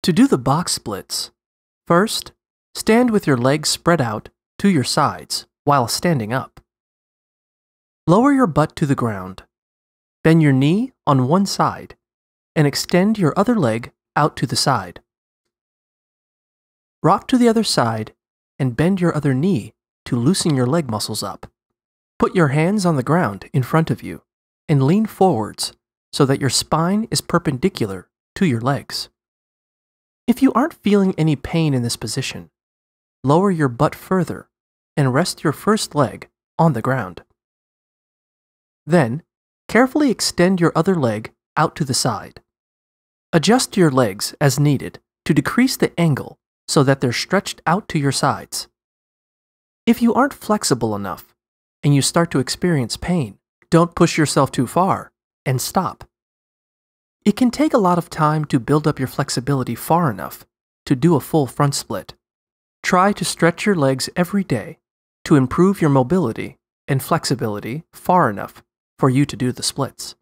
To do the box splits, first, stand with your legs spread out to your sides while standing up. Lower your butt to the ground. Bend your knee on one side and extend your other leg out to the side. Rock to the other side and bend your other knee to loosen your leg muscles up. Put your hands on the ground in front of you and lean forwards so that your spine is perpendicular to your legs. If you aren't feeling any pain in this position, lower your butt further and rest your first leg on the ground. Then, carefully extend your other leg out to the side. Adjust your legs as needed to decrease the angle so that they're stretched out to your sides. If you aren't flexible enough and you start to experience pain, don't push yourself too far and stop. It can take a lot of time to build up your flexibility far enough to do a full front split. Try to stretch your legs every day to improve your mobility and flexibility far enough for you to do the splits.